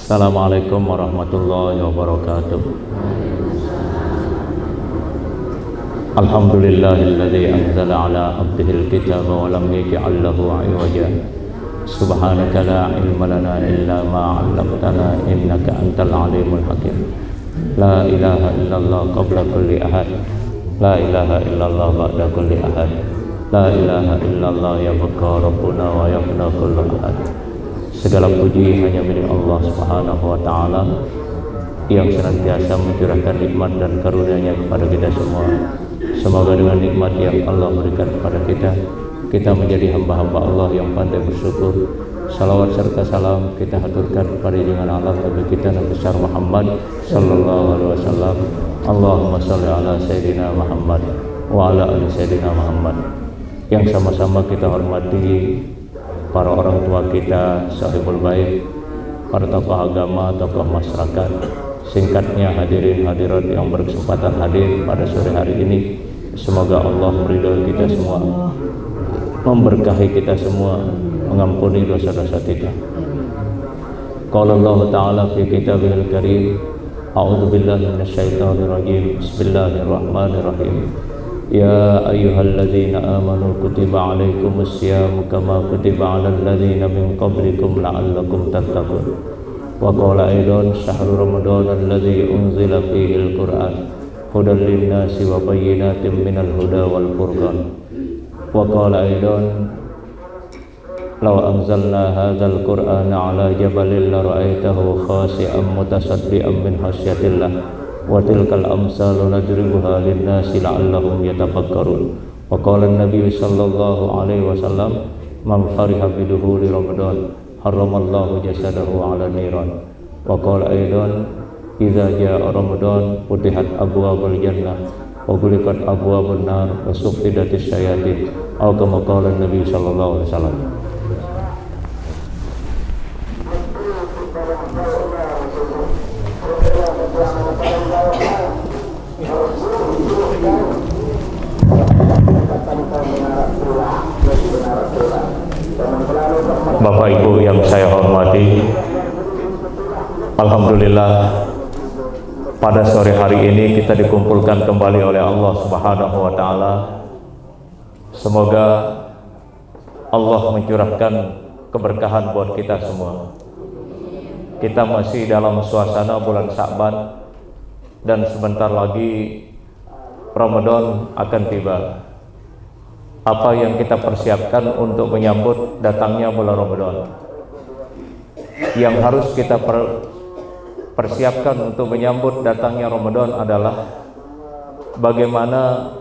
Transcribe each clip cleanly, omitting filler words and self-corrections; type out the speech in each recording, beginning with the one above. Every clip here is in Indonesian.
Assalamualaikum warahmatullahi wabarakatuh. Alhamdulillahilladzi anzala ala abdihil kitaba wa lam yaj'al lahu 'iwaja. Subhanaka la ilma lana illa ma 'allamtana innaka antal alimul hakim. La ilaha illallah qabla kulli ahad. La ilaha illallah ba'da kulli ahad. La ilaha illallah yabqa rabbuna wa yabqa kullu ahad. Segala puji hanya milik Allah Subhanahu wa taala yang senantiasa mencurahkan nikmat dan karunia-Nya kepada kita semua. Semoga dengan nikmat yang Allah berikan kepada kita menjadi hamba-hamba Allah yang pandai bersyukur. Salawat serta salam kita haturkan kepada junjungan Allah Nabi kita Nabi besar Muhammad sallallahu alaihi wasallam. Allahumma shalli ala sayyidina Muhammad wa ala ali sayyidina Muhammad. Yang sama-sama kita hormati para orang tua kita, sahibul bait, para tokoh agama, tokoh masyarakat, singkatnya hadirin hadirat yang berkesempatan hadir pada sore hari ini. Semoga Allah meridhai kita semua, memberkahi kita semua, mengampuni dosa-dosa kita. Qala Allah Ta'ala fi kitabihil karim, a'udzu billahi minasyaitonir rajim. Bismillahirrahmanirrahim. Ya ayyuhalladzina amanu kutiba alaikumus syiyamu kama kutiba alal ladzina min qablikum la'allakum tattaqun. Wa qala aidan syahrul ramadan alladzi unzila fihil qur'an hudan linnasi wa bayyinatin minal huda wal furqan. Wa qala aidan law anzalna hadzal qur'ana ala jabalin la ra'aitahu khashi'an mutasaddian min khasyatillah. Wa tilkal amsalu nadribuha linnasi la'allahum yatafakkarun. Wa qala an-nabiy sallallahu alaihi wasallam man fariha biduhuri ramadan haramallahu jasadahu 'ala niran. Wa qala aidan idza jaa ramadan futihat abwaabul jannah wa ghuliqat abwaabun nar wa suffidatis syayatin. Atau kama qala an-nabiy sallallahu alaihi wasallam. Bapak Ibu yang saya hormati, alhamdulillah pada sore hari ini kita dikumpulkan kembali oleh Allah Subhanahu wa taala. Semoga Allah mencurahkan keberkahan buat kita semua. Kita masih dalam suasana bulan Sya'ban dan sebentar lagi Ramadan akan tiba. Apa yang kita persiapkan untuk menyambut datangnya bulan Ramadan? Yang harus kita persiapkan untuk menyambut datangnya Ramadan adalah bagaimana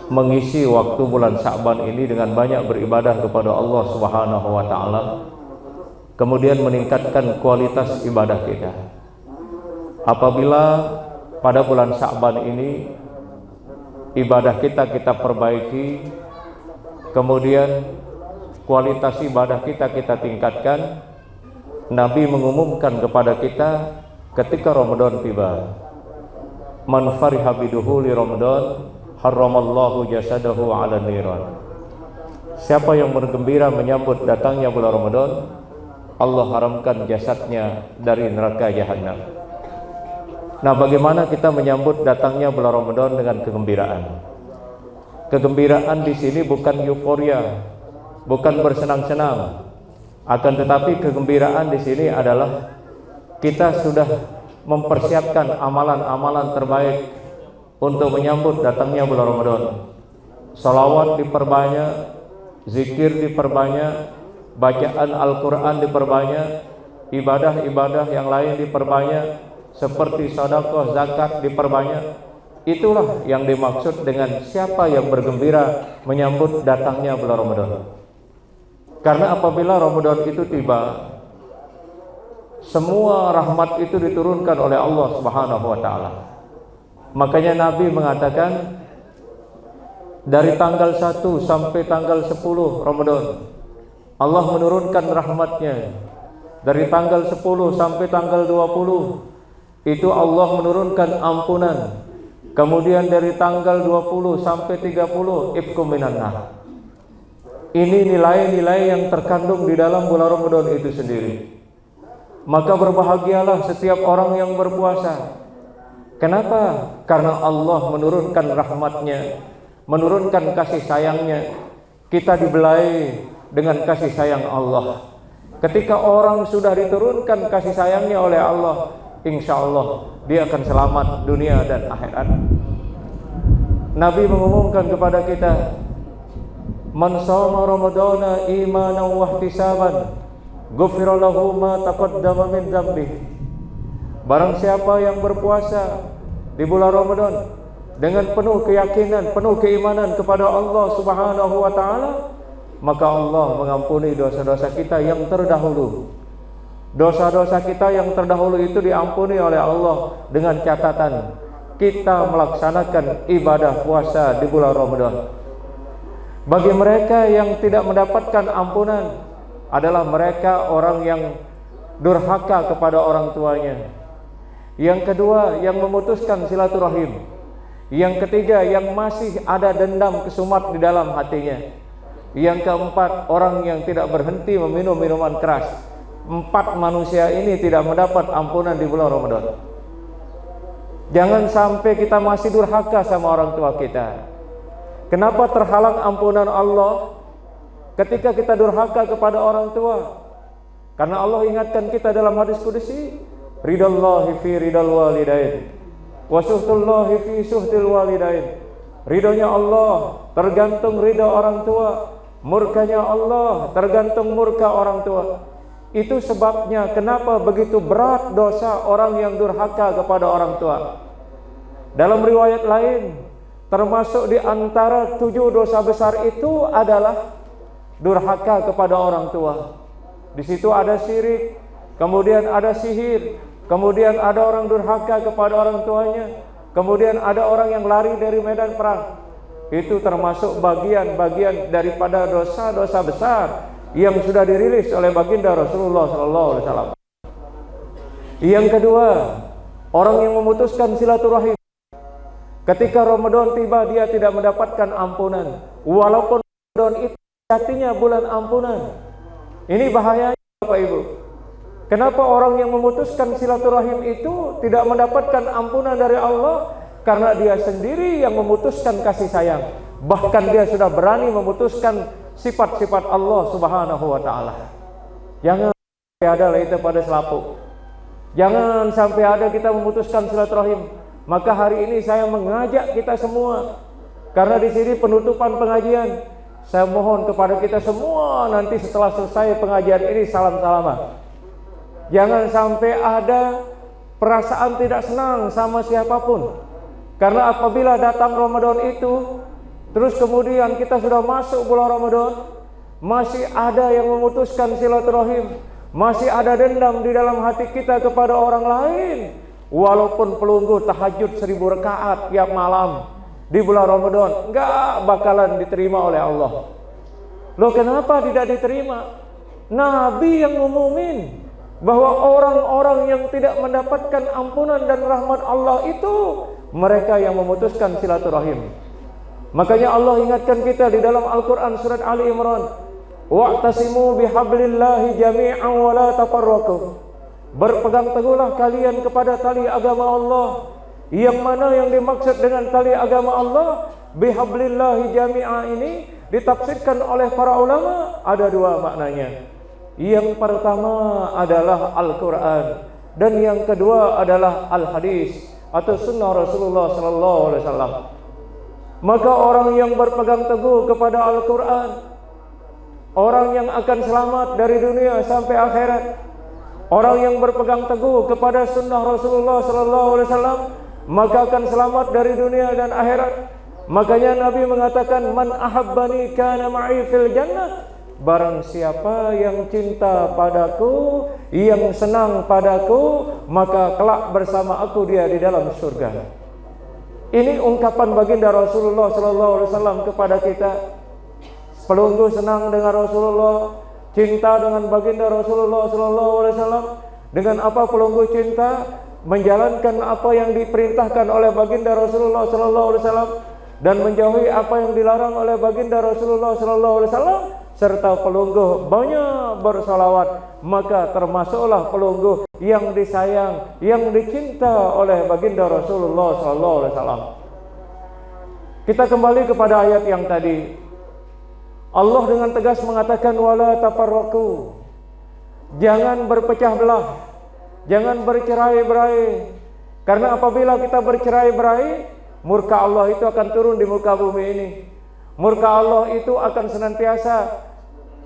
mengisi waktu bulan Sya'ban ini dengan banyak beribadah kepada Allah Subhanahu wa taala, kemudian meningkatkan kualitas ibadah kita. Apabila pada bulan Sya'ban ini ibadah kita perbaiki, kemudian kualitas ibadah kita tingkatkan, Nabi mengumumkan kepada kita ketika Ramadan tiba, man fariha biduhuli Ramadan haramallahu jasadahu 'ala niran. Siapa yang bergembira menyambut datangnya bulan Ramadan, Allah haramkan jasadnya dari neraka jahanam. Nah, bagaimana kita menyambut datangnya bulan Ramadan dengan kegembiraan? Kegembiraan di sini bukan euforia, bukan bersenang-senang, akan tetapi kegembiraan di sini adalah kita sudah mempersiapkan amalan-amalan terbaik untuk menyambut datangnya bulan Ramadan. Salawat diperbanyak, zikir diperbanyak, bacaan Al-Quran diperbanyak, ibadah-ibadah yang lain diperbanyak, seperti sedekah, zakat diperbanyak. Itulah yang dimaksud dengan siapa yang bergembira menyambut datangnya bulan Ramadan. Karena apabila Ramadan itu tiba, semua rahmat itu diturunkan oleh Allah Subhanahu wa taala. Makanya Nabi mengatakan dari tanggal 1 sampai tanggal 10 Ramadan Allah menurunkan rahmatnya. Dari tanggal 10 sampai tanggal 20 itu Allah menurunkan ampunan. Kemudian dari tanggal 20 sampai 30 ibkum minan nar. Ini nilai-nilai yang terkandung di dalam bulan Ramadan itu sendiri. Maka berbahagialah setiap orang yang berpuasa. Kenapa? Karena Allah menurunkan rahmatnya, menurunkan kasih sayangnya. Kita dibelai dengan kasih sayang Allah. Ketika orang sudah diturunkan kasih sayangnya oleh Allah, insya Allah dia akan selamat dunia dan akhirat. Nabi mengumumkan kepada kita, man shoma ramadhana imanan wa ihtisaban ghufira lahu ma taqaddama min dzambi. Barang siapa yang berpuasa di bulan Ramadan dengan penuh keyakinan, penuh keimanan kepada Allah Subhanahu wa taala, maka Allah mengampuni dosa-dosa kita yang terdahulu. Dosa-dosa kita yang terdahulu itu diampuni oleh Allah dengan catatan kita melaksanakan ibadah puasa di bulan Ramadan. Bagi mereka yang tidak mendapatkan ampunan adalah mereka orang yang durhaka kepada orang tuanya. Yang kedua, yang memutuskan silaturahim. Yang ketiga, yang masih ada dendam kesumat di dalam hatinya. Yang keempat, orang yang tidak berhenti meminum minuman keras. 4 manusia ini tidak mendapat ampunan di bulan Ramadan. Jangan sampai kita masih durhaka sama orang tua kita. Kenapa terhalang ampunan Allah ketika kita durhaka kepada orang tua? Karena Allah ingatkan kita dalam hadis qudsi, ridallahi fi ridal walidain wa suhtullahi fi suhtil walidain. Ridhonya Allah tergantung ridho orang tua, murkanya Allah tergantung murka orang tua. Itu sebabnya kenapa begitu berat dosa orang yang durhaka kepada orang tua. Dalam riwayat lain, termasuk di antara 7 dosa besar itu adalah durhaka kepada orang tua. Di situ ada syirik, kemudian ada sihir, kemudian ada orang durhaka kepada orang tuanya, kemudian ada orang yang lari dari medan perang. Itu termasuk bagian-bagian daripada dosa-dosa besar yang sudah dirilis oleh baginda Rasulullah SAW. Yang kedua, orang yang memutuskan silaturahim. Ketika Ramadan tiba, dia tidak mendapatkan ampunan, walaupun Ramadan itu artinya bulan ampunan. Ini bahayanya, Bapak Ibu. Kenapa orang yang memutuskan silaturahim itu tidak mendapatkan ampunan dari Allah? Karena dia sendiri yang memutuskan kasih sayang. Bahkan dia sudah berani memutuskan sifat-sifat Allah Subhanahu wa taala. Jangan sampai ada itu pada selaput. Jangan sampai ada kita memutuskan silaturahim. Maka hari ini saya mengajak kita semua, karena di sini penutupan pengajian, saya mohon kepada kita semua nanti setelah selesai pengajian ini salam-salaman. Jangan sampai ada perasaan tidak senang sama siapapun. Karena apabila datang Ramadan itu, terus kemudian kita sudah masuk bulan Ramadan, masih ada yang memutuskan silaturahim, masih ada dendam di dalam hati kita kepada orang lain, walaupun pelunggu tahajud 1000 rakaat tiap malam di bulan Ramadan, enggak bakalan diterima oleh Allah. Loh, kenapa tidak diterima? Nabi yang ngumumin bahwa orang-orang yang tidak mendapatkan ampunan dan rahmat Allah itu mereka yang memutuskan silaturahim. Makanya Allah ingatkan kita di dalam Al-Quran surat Ali Imran, wa'tasimu bihablillahi jami'an wa la tafarraqu. Berpegang teguhlah kalian kepada tali agama Allah. Yang mana yang dimaksud dengan tali agama Allah, bihablillahi jami'a, ini ditafsirkan oleh para ulama ada 2 maknanya. Yang pertama adalah Al-Quran, dan yang kedua adalah Al-Hadis atau sunnah Rasulullah SAW. Maka orang yang berpegang teguh kepada Al-Quran, orang yang akan selamat dari dunia sampai akhirat. Orang yang berpegang teguh kepada sunnah Rasulullah SAW, maka akan selamat dari dunia dan akhirat. Makanya Nabi mengatakan, man ahabbani kana ma'i fil jannah. Barang siapa yang cinta padaku, yang senang padaku, maka kelak bersama aku dia di dalam surga. Ini ungkapan baginda Rasulullah SAW kepada kita. Pelunggu senang dengan Rasulullah, cinta dengan baginda Rasulullah SAW. Dengan apa pelunggu cinta? Menjalankan apa yang diperintahkan oleh baginda Rasulullah SAW dan menjauhi apa yang dilarang oleh baginda Rasulullah SAW. serta pelungguh banyak bersalawat, maka termasuklah pelungguh yang disayang, yang dicinta oleh baginda Rasulullah SAW. Kita kembali kepada ayat yang tadi. Allah dengan tegas mengatakan wala tafarraqu. Jangan berpecah belah, jangan bercerai-berai. Karena apabila kita bercerai-berai, murka Allah itu akan turun di muka bumi ini. Murka Allah itu akan senantiasa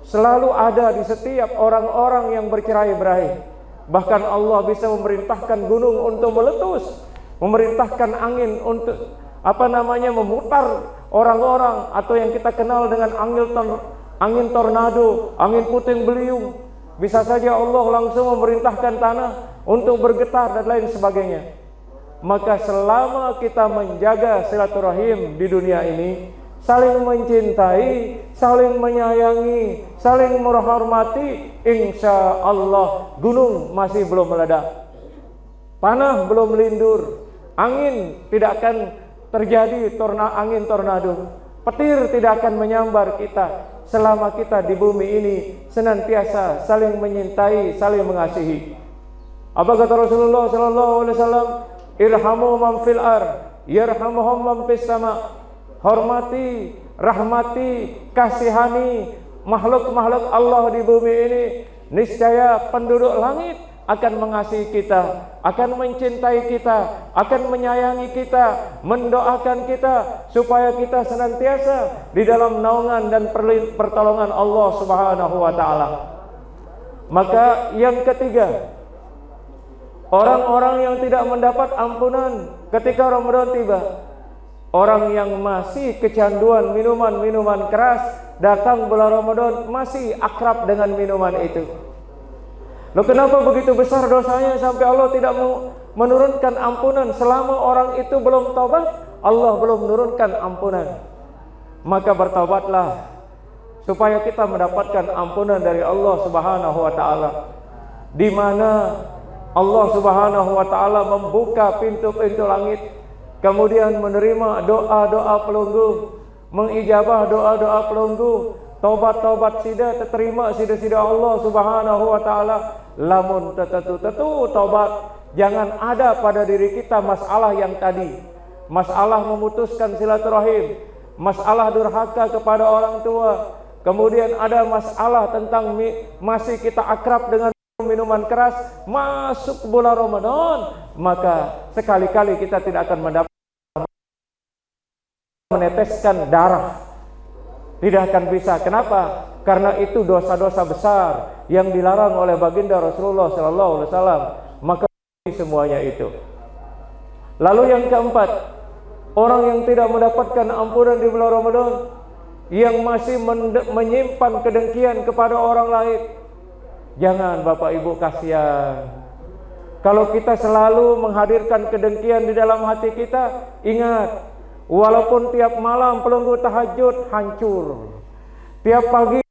selalu ada di setiap orang-orang yang bercerai-berai. Bahkan Allah bisa memerintahkan gunung untuk meletus, memerintahkan angin untuk memutar orang-orang, atau yang kita kenal dengan angin tornado, angin puting beliung. Bisa saja Allah langsung memerintahkan tanah untuk bergetar dan lain sebagainya. Maka selama kita menjaga silaturahim di dunia ini, saling mencintai, saling menyayangi, saling menghormati, insya Allah gunung masih belum meledak, panah belum melindur, angin tidak akan terjadi angin tornado, petir tidak akan menyambar kita selama kita di bumi ini senantiasa saling menyintai, saling mengasihi. Apa kata Rasulullah sallallahu alaihi wasallam? Irhamu man fil ar, yarhamuhum man fis sama. Hormati, rahmati, kasihani makhluk-makhluk Allah di bumi ini, niscaya penduduk langit akan mengasihi kita, akan mencintai kita, akan menyayangi kita, mendoakan kita supaya kita senantiasa di dalam naungan dan pertolongan Allah Subhanahu wa taala. Maka yang ketiga, orang-orang yang tidak mendapat ampunan ketika Ramadan tiba, orang yang masih kecanduan minuman-minuman keras, datang bulan Ramadan masih akrab dengan minuman itu. Loh, kenapa begitu besar dosanya sampai Allah tidak menurunkan ampunan? Selama orang itu belum taubat, Allah belum menurunkan ampunan. Maka bertaubatlah supaya kita mendapatkan ampunan dari Allah Subhanahu wa taala. Di mana Allah Subhanahu wa taala membuka pintu-pintu langit, kemudian menerima doa-doa pelungguh, mengijabah doa-doa pelungguh, taubat-taubat sida terima sida-sida Allah Subhanahu wa taala. Lamun tetu taubat, jangan ada pada diri kita masalah yang tadi, masalah memutuskan silaturahim, masalah durhaka kepada orang tua, kemudian ada masalah tentang masih kita akrab dengan minuman keras, masuk bulan Ramadan, maka sekali-kali kita tidak akan mendapat meneteskan darah. Tidak akan bisa. Kenapa? Karena itu dosa-dosa besar yang dilarang oleh baginda Rasulullah SAW. Maka semuanya itu. Lalu yang keempat, orang yang tidak mendapatkan ampunan di bulan Ramadan, yang masih menyimpan kedengkian kepada orang lain. Jangan Bapak Ibu, kasihan. Kalau kita selalu menghadirkan kedengkian di dalam hati kita, ingat, walaupun tiap malam pelungguh tahajud hancur, tiap pagi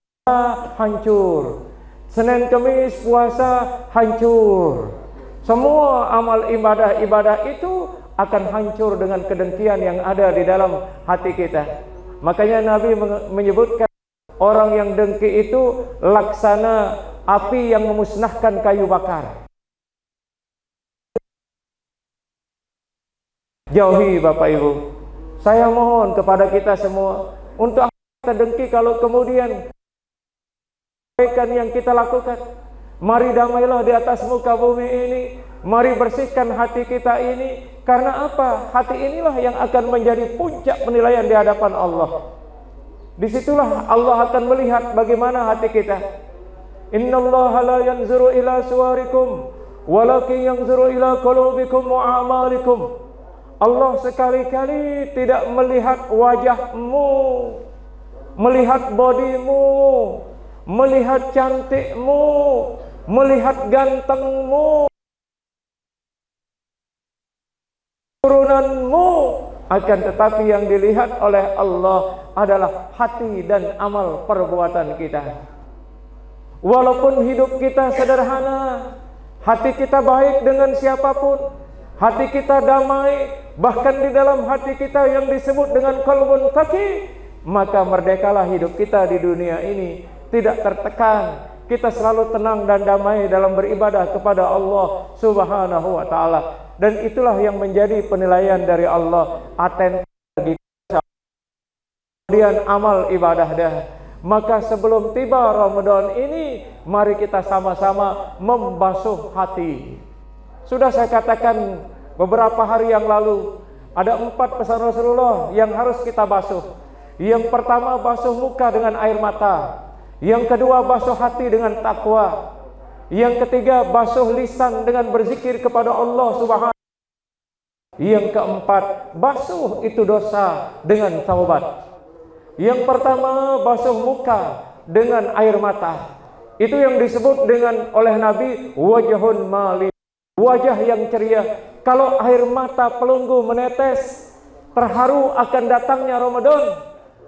hancur, Senin Kemis puasa hancur, semua amal ibadah itu akan hancur dengan kedengkian yang ada di dalam hati kita. Makanya Nabi menyebutkan orang yang dengki itu laksana api yang memusnahkan kayu bakar. Jauhi Bapak Ibu. Saya mohon kepada kita semua untuk kita dengki kalau kemudian kebaikan yang kita lakukan. Mari damailah di atas muka bumi ini. Mari bersihkan hati kita ini. Karena apa? Hati inilah yang akan menjadi puncak penilaian di hadapan Allah. Disitulah Allah akan melihat bagaimana hati kita. Innallaha la yanzuru ila suwarikum walakin yanzuru ila qulubikum wa a'malikum. Allah sekali-kali tidak melihat wajahmu, melihat bodimu, melihat cantikmu, melihat gantengmu, turunanmu, akan tetapi yang dilihat oleh Allah adalah hati dan amal perbuatan kita. Walaupun hidup kita sederhana, hati kita baik dengan siapapun, hati kita damai, bahkan di dalam hati kita yang disebut dengan qalbun taqi, maka merdekalah hidup kita di dunia ini, tidak tertekan. Kita selalu tenang dan damai dalam beribadah kepada Allah Subhanahu wa taala. Dan itulah yang menjadi penilaian dari Allah, aten kemudian amal ibadah dah. Maka sebelum tiba Ramadan ini, mari kita sama-sama membasuh hati. Sudah saya katakan beberapa hari yang lalu, ada 4 pesan Rasulullah yang harus kita basuh. Yang pertama, basuh muka dengan air mata. Yang kedua, basuh hati dengan takwa. Yang ketiga, basuh lisan dengan berzikir kepada Allah Subhanahu. Yang keempat, basuh itu dosa dengan taubat. Yang pertama, basuh muka dengan air mata. Itu yang disebut dengan oleh Nabi wajhun mali, wajah yang ceria. Kalau air mata pelunggu menetes, terharu akan datangnya Ramadan,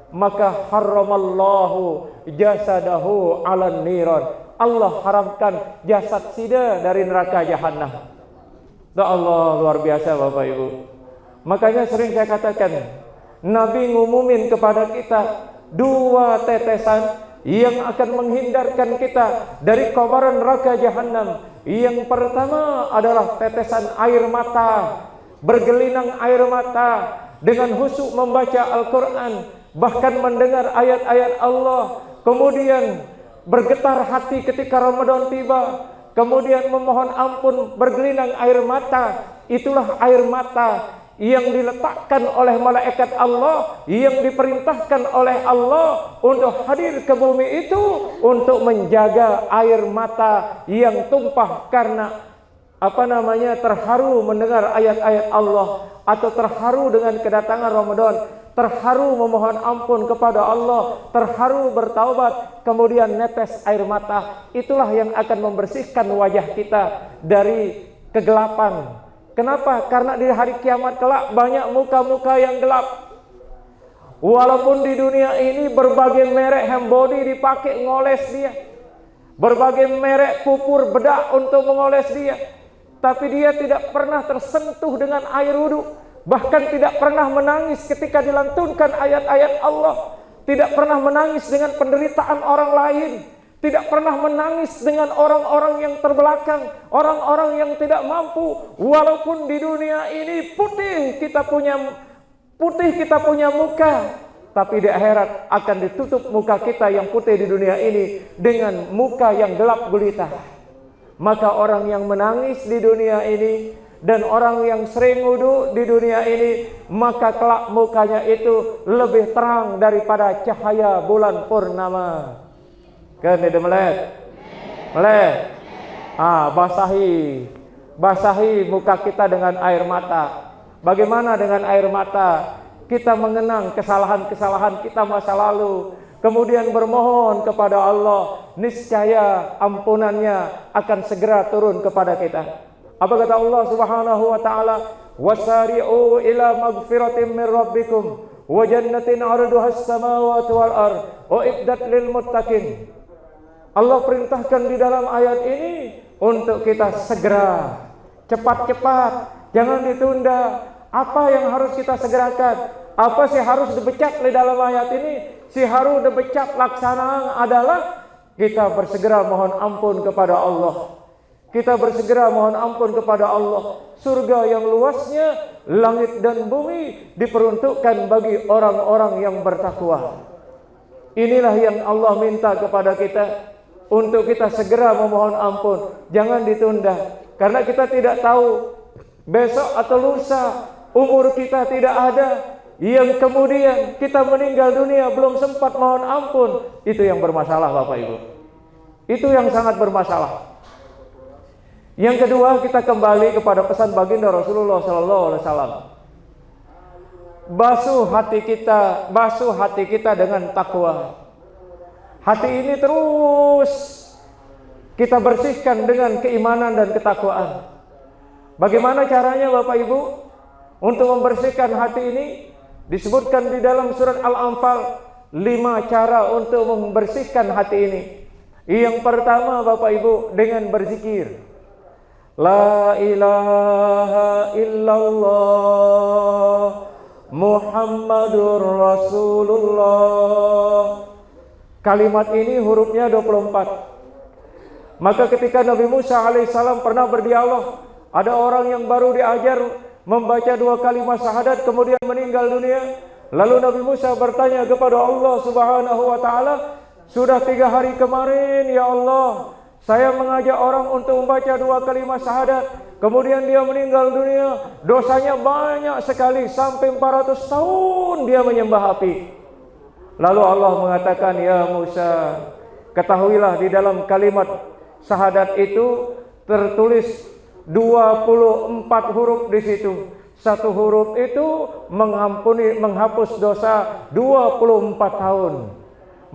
maka haramallahu jasadahu 'alan niran. Allah haramkan jasad sida dari neraka jahanam. Ya Allah, luar biasa Bapak Ibu. Makanya sering saya katakan, Nabi ngumumin kepada kita 2 tetesan yang akan menghindarkan kita dari kobaran neraka jahanam. Yang pertama adalah tetesan air mata, bergelinang air mata dengan khusyuk membaca Al-Quran, bahkan mendengar ayat-ayat Allah, kemudian bergetar hati ketika Ramadan tiba, kemudian memohon ampun, bergelinang air mata. Itulah air mata yang diletakkan oleh malaikat Allah, yang diperintahkan oleh Allah untuk hadir ke bumi itu, untuk menjaga air mata yang tumpah karena terharu mendengar ayat-ayat Allah, atau terharu dengan kedatangan Ramadan, terharu memohon ampun kepada Allah, terharu bertaubat, kemudian netes air mata. Itulah yang akan membersihkan wajah kita dari kegelapan. Kenapa? Karena di hari kiamat kelak banyak muka-muka yang gelap. Walaupun di dunia ini berbagai merek handbody dipakai ngoles dia, berbagai merek pupur bedak untuk mengoles dia, tapi dia tidak pernah tersentuh dengan air wudhu. Bahkan tidak pernah menangis ketika dilantunkan ayat-ayat Allah, tidak pernah menangis dengan penderitaan orang lain, tidak pernah menangis dengan orang-orang yang terbelakang, orang-orang yang tidak mampu. Walaupun di dunia ini putih kita punya muka, tapi di akhirat akan ditutup muka kita yang putih di dunia ini dengan muka yang gelap gulita. Maka orang yang menangis di dunia ini dan orang yang sering wudu di dunia ini, maka kelak mukanya itu lebih terang daripada cahaya bulan purnama. Kan itu melek. Basahi muka kita dengan air mata. Bagaimana dengan air mata? Kita mengenang kesalahan-kesalahan kita masa lalu, kemudian bermohon kepada Allah, niscaya ampunannya akan segera turun kepada kita. Apa kata Allah Subhanahu wa taala? Wasari'u ila magfiratin min rabbikum wa jannatin 'arduha as-samawati wal ardh uiddat lil muttaqin. Allah perintahkan di dalam ayat ini untuk kita segera, cepat-cepat, jangan ditunda. Apa yang harus kita segerakan? Apa sih harus dibecak di dalam ayat ini? Si harus dibecak laksanaan adalah kita bersegera mohon ampun kepada Allah. Kita bersegera mohon ampun kepada Allah. Surga yang luasnya, langit dan bumi diperuntukkan bagi orang-orang yang bertakwa. Inilah yang Allah minta kepada kita, untuk kita segera memohon ampun, jangan ditunda. Karena kita tidak tahu besok atau lusa umur kita tidak ada, yang kemudian kita meninggal dunia belum sempat mohon ampun. Itu yang bermasalah Bapak Ibu. Itu yang sangat bermasalah. Yang kedua, kita kembali kepada pesan baginda Rasulullah SAW. Basuh hati kita dengan takwa. Hati ini terus kita bersihkan dengan keimanan dan ketakwaan. Bagaimana caranya Bapak Ibu untuk membersihkan hati ini? Disebutkan di dalam surat Al-Anfal 5 cara untuk membersihkan hati ini. Yang pertama Bapak Ibu, dengan berzikir. La ilaha illallah Muhammadur Rasulullah. Kalimat ini hurufnya 24. Maka ketika Nabi Musa alaihissalam pernah berdialog, ada orang yang baru diajar membaca 2 kalimat syahadat kemudian meninggal dunia. Lalu Nabi Musa bertanya kepada Allah Subhanahu wa taala, "Sudah 3 hari kemarin ya Allah, saya mengajak orang untuk membaca 2 kalimat syahadat, kemudian dia meninggal dunia. Dosanya banyak sekali, sampai 400 tahun dia menyembah api." Lalu Allah mengatakan, "Ya Musa, ketahuilah di dalam kalimat syahadat itu tertulis 24 huruf di situ. Satu huruf itu menghapus dosa 24 tahun.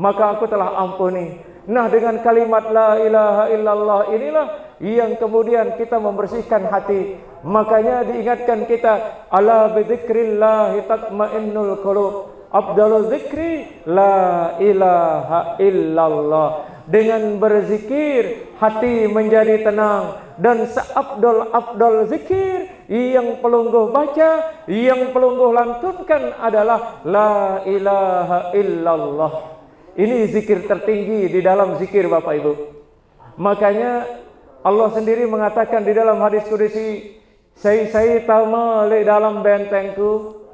Maka aku telah ampuni." Nah, dengan kalimat la ilaha illallah inilah yang kemudian kita membersihkan hati. Makanya diingatkan kita, ala bidzikrillahi tatmainnul qulub. Afdalul dzikri la ilaha illallah. Dengan berzikir hati menjadi tenang, dan seafdal zikir yang pelungguh baca, yang pelungguh lantunkan adalah la ilaha illallah. Ini zikir tertinggi di dalam zikir Bapak Ibu. Makanya Allah sendiri mengatakan di dalam hadis qudsi, "Saya tamale dalam bentengku."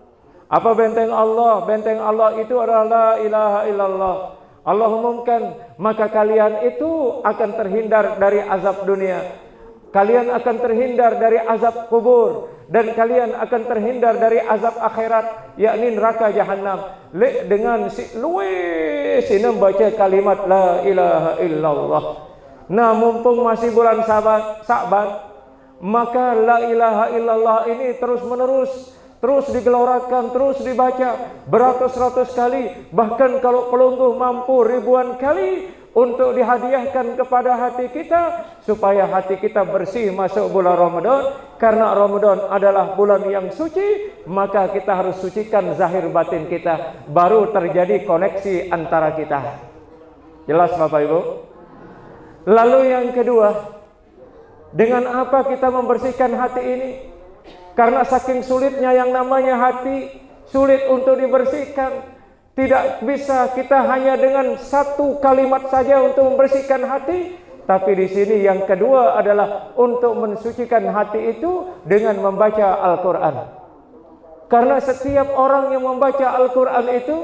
Apa benteng Allah? Benteng Allah itu adalah la ilaha illallah. Allah umumkan, maka kalian itu akan terhindar dari azab dunia. Kalian akan terhindar dari azab kubur, dan kalian akan terhindar dari azab akhirat, yakni neraka jahanam. Dengan baca kalimat la ilaha illallah. Nah, mumpung masih bulan Sa'ban, maka la ilaha illallah ini terus menerus, terus digelorakan, terus dibaca beratus-ratus kali. Bahkan kalau pelungguh mampu ribuan kali untuk dihadiahkan kepada hati kita, supaya hati kita bersih masuk bulan Ramadan. Karena Ramadan adalah bulan yang suci, maka kita harus sucikan zahir batin kita, baru terjadi koneksi antara kita. Jelas Bapak Ibu? Lalu yang kedua, dengan apa kita membersihkan hati ini? Karena saking sulitnya yang namanya hati, sulit untuk dibersihkan. Tidak bisa kita hanya dengan 1 kalimat saja untuk membersihkan hati. Tapi di sini yang kedua adalah untuk mensucikan hati itu dengan membaca Al-Quran. Karena setiap orang yang membaca Al-Quran itu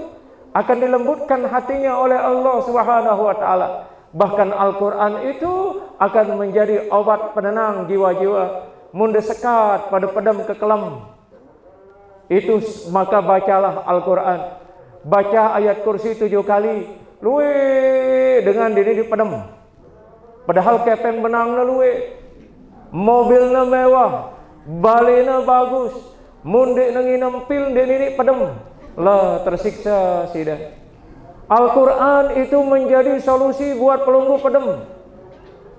akan dilembutkan hatinya oleh Allah Subhanahu wa taala. Bahkan Al-Quran itu akan menjadi obat penenang jiwa-jiwa. Munde sekat pada pedam kekelam. Itu maka bacalah Al-Quran. Baca ayat kursi 7 kali. Luwe dengan dini di pedam. Padahal kepeng benangna luwe. Mobilnya mewah. Balena bagus. Munde nanginem pil dini pedam. Lah tersiksa sida. Al-Quran itu menjadi solusi buat pelungguh pedam.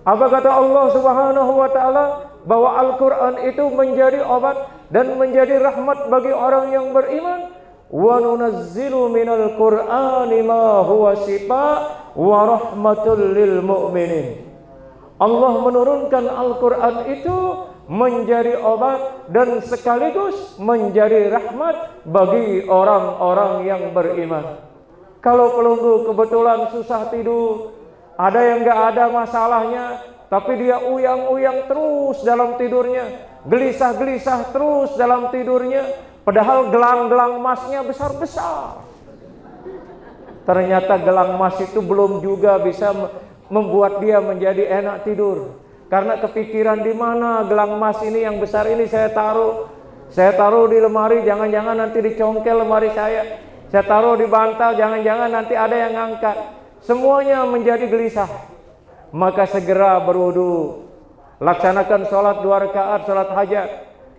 Apa kata Allah Subhanahu wa taala? Bahwa Al-Quran itu menjadi obat dan menjadi rahmat bagi orang yang beriman. Wa nunazzilu minal Qur'ani ma huwa shifaa wa rahmatul lil mu'minin. Allah menurunkan Al-Quran itu menjadi obat dan sekaligus menjadi rahmat bagi orang-orang yang beriman. Kalau pelungguh kebetulan susah tidur, ada yang enggak ada masalahnya, tapi dia uyang-uyang terus dalam tidurnya, gelisah-gelisah terus dalam tidurnya, padahal gelang-gelang emasnya besar-besar. Ternyata gelang emas itu belum juga bisa membuat dia menjadi enak tidur. Karena kepikiran di mana gelang emas ini yang besar ini saya taruh. Saya taruh di lemari, jangan-jangan nanti dicongkel lemari saya. Saya taruh di bantal, jangan-jangan nanti ada yang ngangkat. Semuanya menjadi gelisah. Maka segera berwudu, laksanakan sholat 2 rakaat sholat hajat,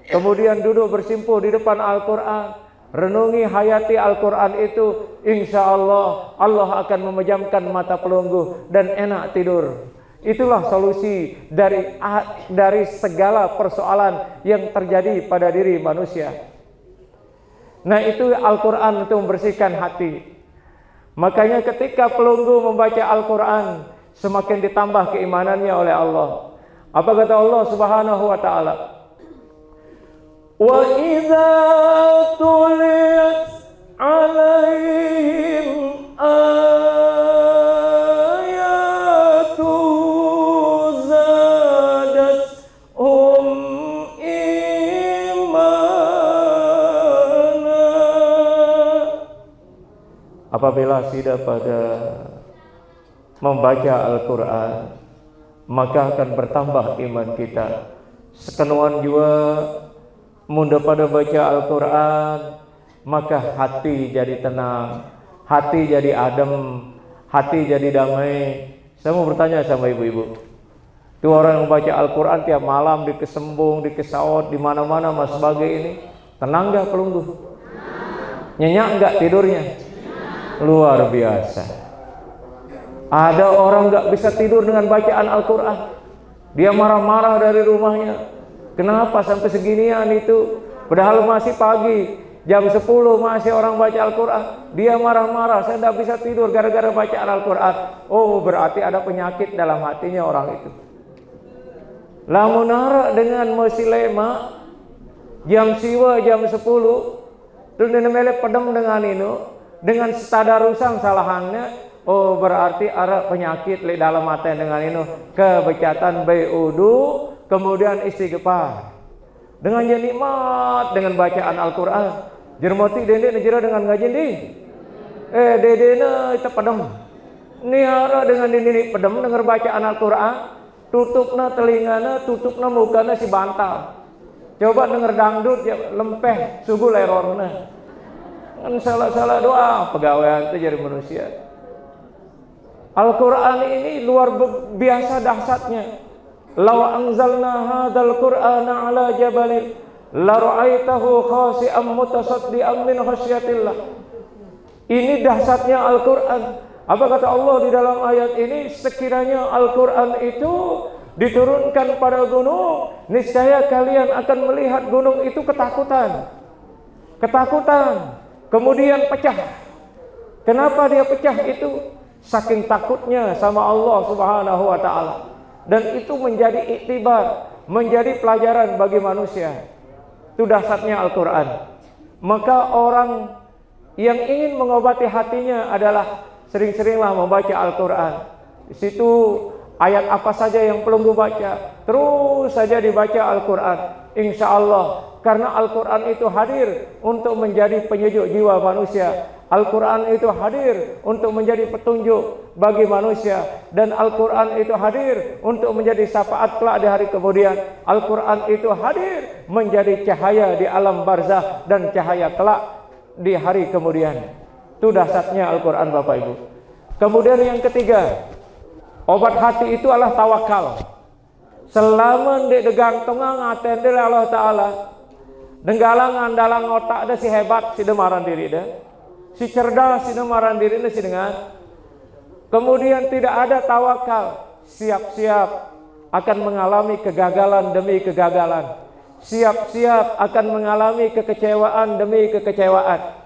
kemudian duduk bersimpuh di depan Al-Quran, renungi hayati Al-Quran itu. Insya Allah Allah akan memejamkan mata pelungguh dan enak tidur. Itulah solusi dari segala persoalan yang terjadi pada diri manusia. Nah, itu Al-Quran untuk membersihkan hati. Makanya ketika pelungguh membaca Al-Quran, semakin ditambah keimanannya oleh Allah. Apa kata Allah Subhanahu wa taala? Wa idza tuliyat apabila sudah pada membaca Al-Quran, maka akan bertambah iman kita. Sekenuan juga mudah pada baca Al-Quran, maka hati jadi tenang, hati jadi adem, hati jadi damai. Saya mau bertanya sama ibu-ibu, itu orang yang baca Al-Quran tiap malam di Kesembung, di Kesaut, di mana-mana Mas Bage ini, tenang gak pelungguh? Nyenyak gak tidurnya? Luar biasa. Ada orang gak bisa tidur dengan bacaan Al-Quran. Dia marah-marah dari rumahnya. Kenapa sampai seginian itu? Padahal masih pagi, jam 10 masih orang baca Al-Quran. Dia marah-marah, saya tidak bisa tidur gara-gara bacaan Al-Quran. Oh, berarti ada penyakit dalam hatinya orang itu. Lamun nara dengan mesilema jam siwa jam 10 terus mele pedem dengan ini, dengan stadarusan salahannya. Oh, berarti ada penyakit di dalam hati dengan ini, kebecatan beudu, kemudian istighfar dengan nikmat dengan bacaan Al-Quran. Jermoti dende nejera dengan ngaji di dedena itu pedem niara dengan dini pedem dengar bacaan Al-Quran, tutupna telingana, tutupna mukana si bantal. Coba denger dangdut ya lempeh subuh lerorna. Kan salah-salah doa pegawaian itu jadi manusia. Al-Quran ini luar biasa dahsyatnya. Law anzalna hadzal Qur'ana ala jabalin la ra'aitahu khashi'an mutasaddian min khasyatillah. Ini dahsyatnya Al-Quran. Apa kata Allah di dalam ayat ini? Sekiranya Al-Quran itu diturunkan pada gunung, niscaya kalian akan melihat gunung itu ketakutan, kemudian pecah. Kenapa dia pecah itu? Saking takutnya sama Allah Subhanahu wa ta'ala. Dan itu menjadi iktibar, menjadi pelajaran bagi manusia. Itu dahsyatnya Al-Quran. Maka orang yang ingin mengobati hatinya adalah sering-seringlah membaca Al-Quran. Di situ ayat apa saja yang perlu baca, terus saja dibaca Al-Quran. Insya Allah, karena Al-Quran itu hadir untuk menjadi penyejuk jiwa manusia. Al-Quran itu hadir untuk menjadi petunjuk bagi manusia. Dan Al-Quran itu hadir untuk menjadi syafaat kelak di hari kemudian. Al-Quran itu hadir menjadi cahaya di alam barzah dan cahaya kelak di hari kemudian. Itu dahsyatnya Al-Quran Bapak Ibu. Kemudian yang ketiga, obat hati itu adalah tawakal. Selama di degantungan ngaten Allah Ta'ala, denggalang andalang otak ada si hebat, si demaran diri dah, si cerdas, si demaran diri dah si dengan. Kemudian tidak ada tawakal, siap-siap akan mengalami kegagalan demi kegagalan, siap-siap akan mengalami kekecewaan demi kekecewaan.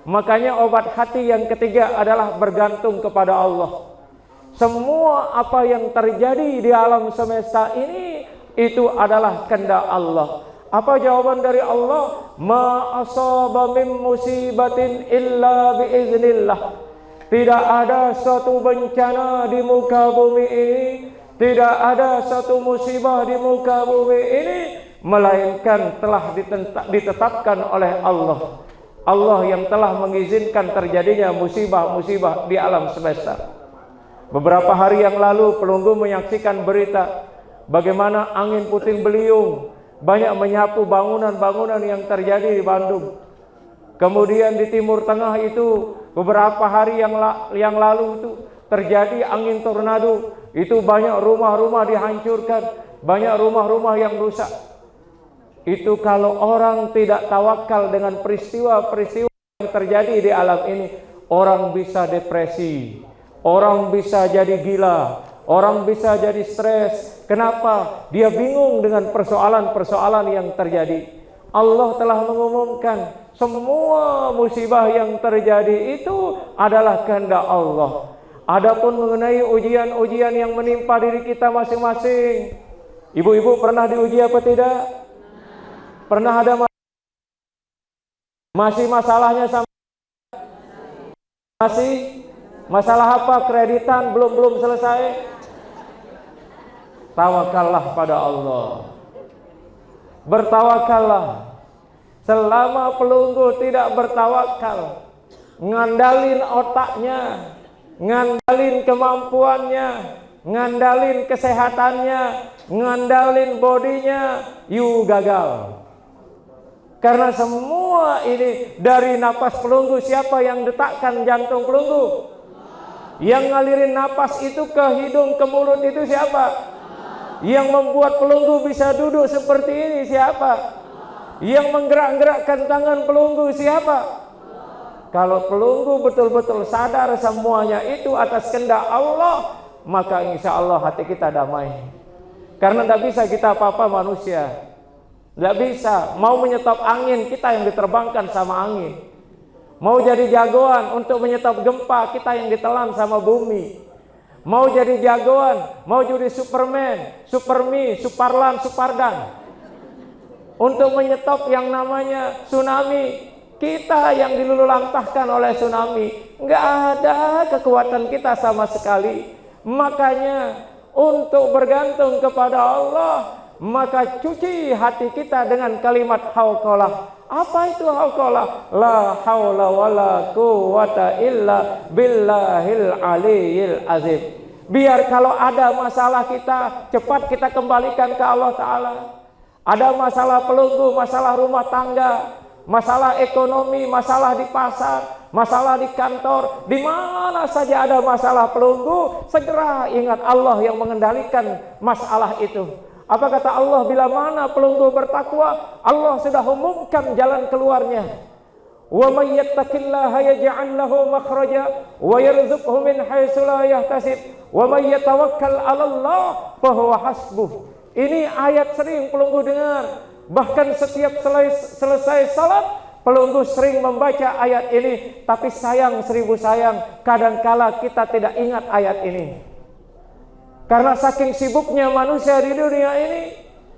Makanya obat hati yang ketiga adalah bergantung kepada Allah. Semua apa yang terjadi di alam semesta ini itu adalah kehendak Allah. Apa jawaban dari Allah? Ma asaba min musibatin illa biiznillah. Tidak ada suatu bencana di muka bumi ini, tidak ada satu musibah di muka bumi ini, melainkan telah ditetapkan oleh Allah. Allah yang telah mengizinkan terjadinya musibah-musibah di alam semesta. Beberapa hari yang lalu pelunggu menyaksikan berita bagaimana angin puting beliung banyak menyapu bangunan-bangunan yang terjadi di Bandung. Kemudian di Timur Tengah itu beberapa hari yang lalu itu terjadi angin tornado. Itu banyak rumah-rumah dihancurkan, banyak rumah-rumah yang rusak. Itu kalau orang tidak tawakal dengan peristiwa-peristiwa yang terjadi di alam ini, orang bisa depresi, orang bisa jadi gila, orang bisa jadi stres. Kenapa? Dia bingung dengan persoalan-persoalan yang terjadi. Allah telah mengumumkan semua musibah yang terjadi itu adalah kehendak Allah. Adapun mengenai ujian-ujian yang menimpa diri kita masing-masing, ibu-ibu pernah diuji apa tidak? Pernah ada masih masalahnya sama? Masih masalah apa? Kreditan belum selesai. Tawakallah pada Allah. Bertawakallah. Selama pelunggu tidak bertawakal, ngandalin otaknya, ngandalin kemampuannya, ngandalin kesehatannya, ngandalin bodinya, you gagal. Karena semua ini dari napas pelunggu. Siapa yang detakkan jantung pelunggu? Yang ngalirin napas itu ke hidung, ke mulut itu siapa? Yang membuat pelunggu bisa duduk seperti ini siapa? Yang menggerak-gerakkan tangan pelunggu siapa? Kalau pelunggu betul-betul sadar semuanya itu atas kehendak Allah, maka insya Allah hati kita damai. Karena tidak bisa kita apa-apa manusia. Tidak bisa. Mau menyetop angin, kita yang diterbangkan sama angin. Mau jadi jagoan untuk menyetop gempa, kita yang ditelan sama bumi. Mau jadi jagoan, mau jadi Superman, Supermi, Superlan, Superdan, untuk menyetop yang namanya tsunami, kita yang dilululantahkan oleh tsunami. Nggak ada kekuatan kita sama sekali. Makanya untuk bergantung kepada Allah, maka cuci hati kita dengan kalimat hauqalah. Apa itu hauqalah? La haula wala quwata illa billahil aliyil azim. Biar kalau ada masalah kita, cepat kita kembalikan ke Allah Ta'ala. Ada masalah pelunggu, masalah rumah tangga, masalah ekonomi, masalah di pasar, masalah di kantor, di mana saja ada masalah pelunggu, segera ingat Allah yang mengendalikan masalah itu. Apa kata Allah? Bila mana pelunggu bertakwa, Allah sudah umumkan jalan keluarnya. Wa may yattaqillaha yaj'al lahu makhraja wa yarzuqhu min haitsu la yahtasib wa may yatawakkal 'ala Allah fa huwa hasbuh. Ini ayat sering pelunggu dengar. Bahkan setiap selesai salat, pelunggu sering membaca ayat ini. Tapi sayang, seribu sayang, kadangkala kita tidak ingat ayat ini. Karena saking sibuknya manusia di dunia ini,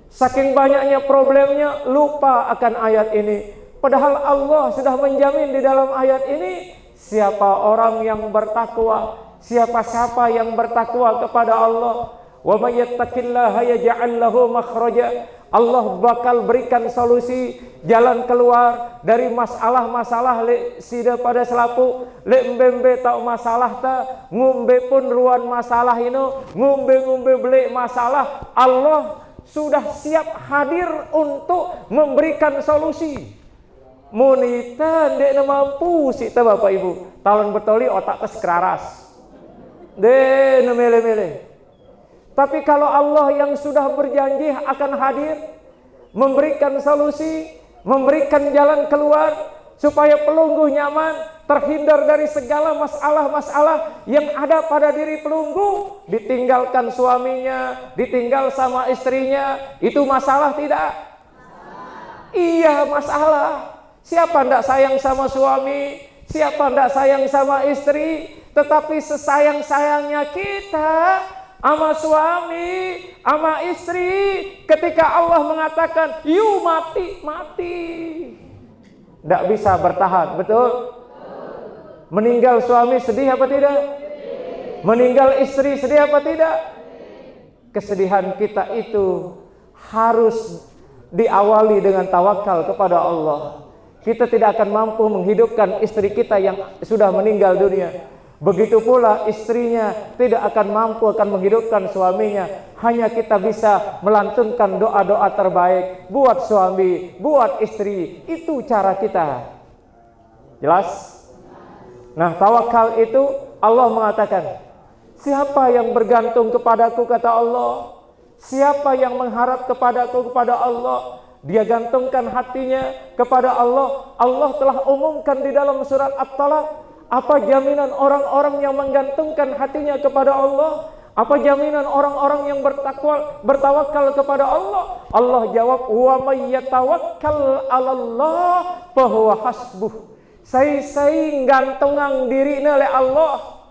saking banyaknya problemnya, lupa akan ayat ini. Padahal Allah sudah menjamin di dalam ayat ini, siapa orang yang bertakwa, siapa yang bertakwa kepada Allah, wa may yattaqillaha yaj'al lahu makhraja, Allah bakal berikan solusi, jalan keluar dari masalah-masalah le sida pada selapu, le mbembe tau masalah ta, ngumbe pun ruan masalah ino, ngumbe beli masalah. Allah sudah siap hadir untuk memberikan solusi. Munita ndek mampu sih ta Bapak Ibu. Talon betoli otak tes keraras. De mele-mele. Tapi kalau Allah yang sudah berjanji akan hadir, memberikan solusi, memberikan jalan keluar, supaya pelunggu nyaman, terhindar dari segala masalah-masalah yang ada pada diri pelunggu, ditinggalkan suaminya, ditinggal sama istrinya, itu masalah tidak? Iya masalah. Siapa ndak sayang sama suami? Siapa ndak sayang sama istri? Tetapi sesayang-sayangnya kita sama suami, sama istri, ketika Allah mengatakan you mati, tidak bisa bertahan, betul? Meninggal suami sedih apa tidak? Meninggal istri sedih apa tidak? Kesedihan kita itu harus diawali dengan tawakal kepada Allah. Kita tidak akan mampu menghidupkan istri kita yang sudah meninggal dunia. Begitu pula istrinya tidak akan mampu akan menghidupkan suaminya. Hanya kita bisa melantunkan doa-doa terbaik buat suami, buat istri. Itu cara kita. Jelas? Nah, tawakal itu Allah mengatakan, siapa yang bergantung kepadaku, kata Allah, siapa yang mengharap kepadaku, kepada Allah, dia gantungkan hatinya kepada Allah. Allah telah umumkan di dalam surat At-Talaq. Apa jaminan orang-orang yang menggantungkan hatinya kepada Allah? Apa jaminan orang-orang yang bertawakal kepada Allah? Allah jawab, wa may yatawakkal 'alallah fa huwa hasbuh. Sai gantungang dirina oleh Allah,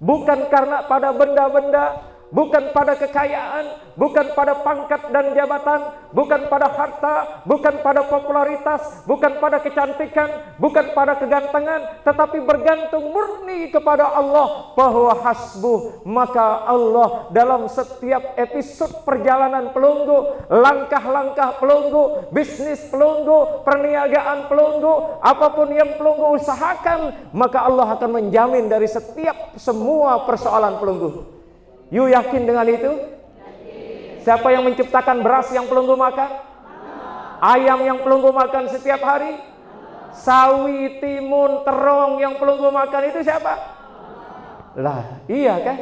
bukan karena pada benda-benda, bukan pada kekayaan, bukan pada pangkat dan jabatan, bukan pada harta, bukan pada popularitas, bukan pada kecantikan, bukan pada kegantengan, tetapi bergantung murni kepada Allah. Bahwa hasbuh, maka Allah dalam setiap episode perjalanan pelunggu, langkah-langkah pelunggu, bisnis pelunggu, perniagaan pelunggu, apapun yang pelunggu usahakan, maka Allah akan menjamin dari setiap semua persoalan pelunggu. You yakin dengan itu? Siapa yang menciptakan beras yang pelunggu makan? Ayam yang pelunggu makan setiap hari? Sawi, timun, terong yang pelunggu makan itu siapa? Lah, iya kan?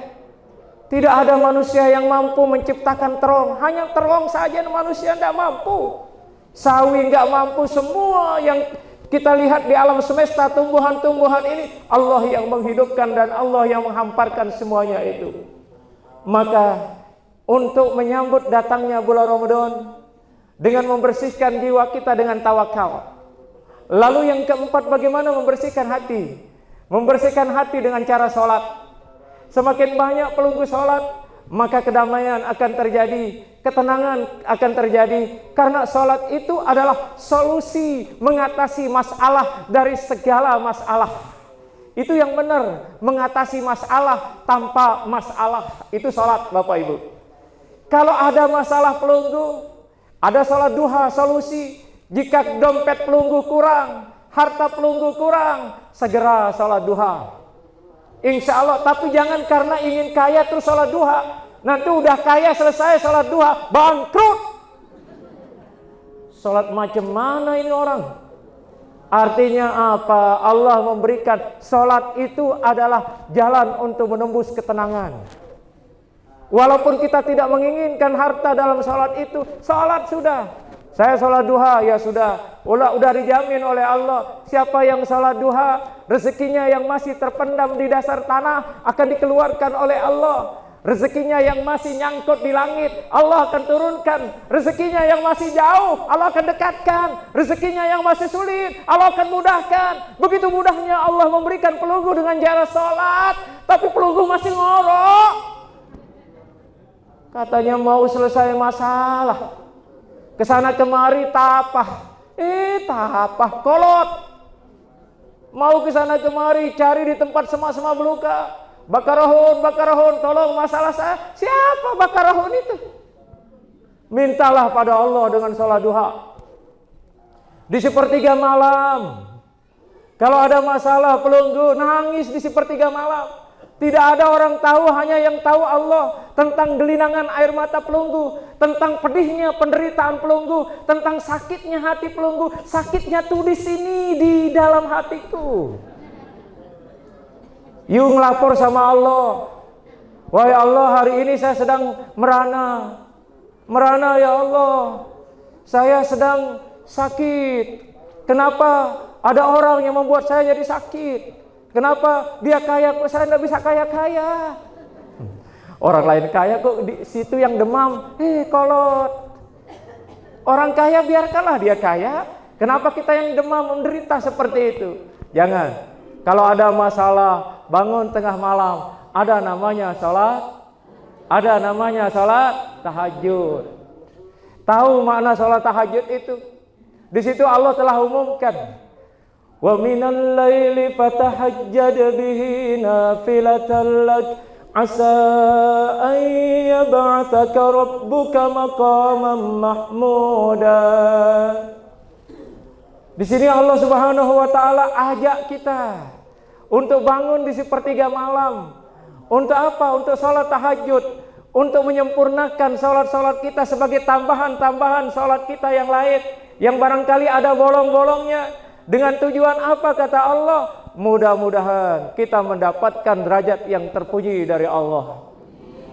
Tidak ada manusia yang mampu menciptakan terong. Hanya terong saja manusia tidak mampu. Sawi nggak mampu. Semua yang kita lihat di alam semesta, tumbuhan-tumbuhan ini, Allah yang menghidupkan dan Allah yang menghamparkan semuanya itu. Maka untuk menyambut datangnya bulan Ramadan, dengan membersihkan jiwa kita dengan tawakal. Lalu yang keempat, bagaimana membersihkan hati? Membersihkan hati dengan cara sholat. Semakin banyak pelunggu sholat, maka kedamaian akan terjadi, ketenangan akan terjadi. Karena sholat itu adalah solusi mengatasi masalah dari segala masalah. Itu yang benar, mengatasi masalah tanpa masalah. Itu sholat, Bapak Ibu. Kalau ada masalah pelunggu, ada sholat duha solusi. Jika dompet pelunggu kurang, harta pelunggu kurang, segera sholat duha. Insya Allah. Tapi jangan karena ingin kaya terus sholat duha. Nanti udah kaya selesai sholat duha, bangkrut. Sholat macam mana ini orang? Artinya apa? Allah memberikan sholat itu adalah jalan untuk menembus ketenangan. Walaupun kita tidak menginginkan harta dalam sholat itu, sholat sudah. Saya sholat duha, ya sudah. Udah dijamin oleh Allah. Siapa yang sholat duha, rezekinya yang masih terpendam di dasar tanah akan dikeluarkan oleh Allah. Rezekinya yang masih nyangkut di langit, Allah akan turunkan. Rezekinya yang masih jauh, Allah akan dekatkan. Rezekinya yang masih sulit, Allah akan mudahkan. Begitu mudahnya Allah memberikan pelunggu dengan cara sholat. Tapi pelunggu masih ngorok. Katanya mau selesai masalah, kesana kemari tapah. Tapah, kolot. Mau kesana kemari cari di tempat semak-semak beluka. Bakarahun, tolong masalah saya. Siapa bakarahun itu? Mintalah pada Allah dengan sholat duha. Di sepertiga malam, kalau ada masalah pelunggu, nangis di sepertiga malam. Tidak ada orang tahu, hanya yang tahu Allah. Tentang gelinangan air mata pelunggu, tentang pedihnya penderitaan pelunggu, tentang sakitnya hati pelunggu. Sakitnya tuh di sini, di dalam hatiku. You ngelapor sama Allah. Wahai Allah, hari ini saya sedang merana. Merana ya Allah. Saya sedang sakit. Kenapa ada orang yang membuat saya jadi sakit? Kenapa dia kaya kok saya tidak bisa kaya-kaya? Orang lain kaya kok di situ yang demam. Kolot. Orang kaya biarkanlah dia kaya. Kenapa kita yang demam menderita seperti itu? Jangan. Kalau ada masalah, bangun tengah malam, ada namanya sholat, ada namanya sholat tahajud. Tahu makna sholat tahajud itu? Di situ Allah telah umumkan, wa minal laili fatahajjad bihi nafilatan lak asa an yab'atsaka rabbuka maqaman mahmuda. Di sini Allah Subhanahu wa taala ajak kita untuk bangun di sepertiga malam. Untuk apa? Untuk sholat tahajud, untuk menyempurnakan sholat-sholat kita sebagai tambahan-tambahan sholat kita yang lain, yang barangkali ada bolong-bolongnya. Dengan tujuan apa kata Allah? Mudah-mudahan kita mendapatkan derajat yang terpuji dari Allah,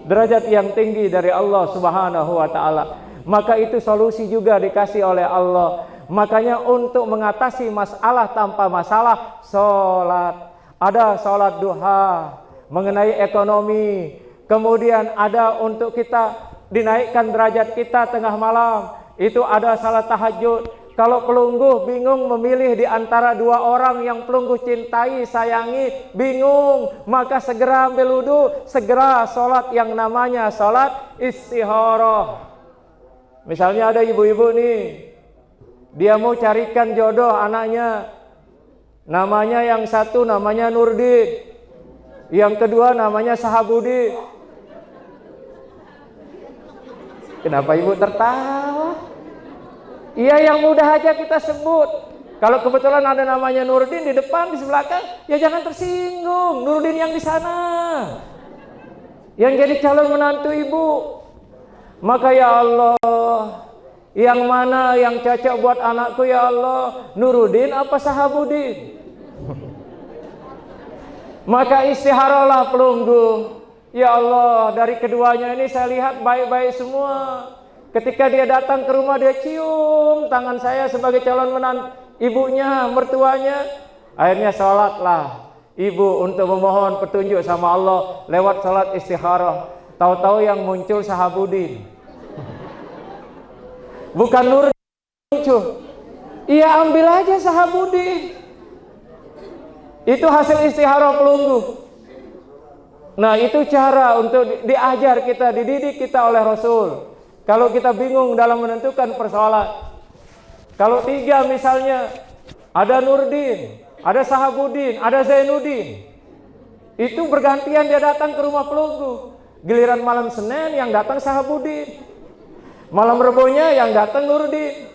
derajat yang tinggi dari Allah Subhanahu wa taala. Maka itu solusi juga dikasih oleh Allah. Makanya untuk mengatasi masalah tanpa masalah, sholat. Ada sholat duha mengenai ekonomi. Kemudian ada untuk kita dinaikkan derajat kita tengah malam. Itu ada salat tahajud. Kalau pelungguh bingung memilih di antara dua orang yang pelungguh cintai, sayangi, bingung, maka segera ambil wudu, segera sholat yang namanya sholat istikharah. Misalnya ada ibu-ibu nih, dia mau carikan jodoh anaknya, namanya yang satu namanya Nurdin, yang kedua namanya Sahabudin. Kenapa ibu tertawa? Iya, yang mudah aja kita sebut. Kalau kebetulan ada namanya Nurdin di depan, di sebelah kan, ya jangan tersinggung. Nurdin yang di sana, yang jadi calon menantu ibu. Maka ya Allah, yang mana yang cocok buat anakku ya Allah, Nuruddin apa Sahabudin? Maka istiharahlah pelungguh. Ya Allah, dari keduanya ini saya lihat baik-baik semua. Ketika dia datang ke rumah, dia cium tangan saya sebagai calon menantu ibunya, mertuanya. Akhirnya sholatlah ibu untuk memohon petunjuk sama Allah lewat sholat istikharah. Tahu-tahu yang muncul Sahabudin, bukan Nur muncul. Iya, ambil aja Sahabudin. Itu hasil istikharah pelungguh. Nah, itu cara untuk diajar kita, dididik kita oleh Rasul. Kalau kita bingung dalam menentukan persoalan, kalau tiga misalnya, ada Nurdin, ada Sahabudin, ada Zainuddin, itu bergantian dia datang ke rumah pelungguh. Giliran malam Senin yang datang Sahabudin, malam Rebonya yang datang Nurdin,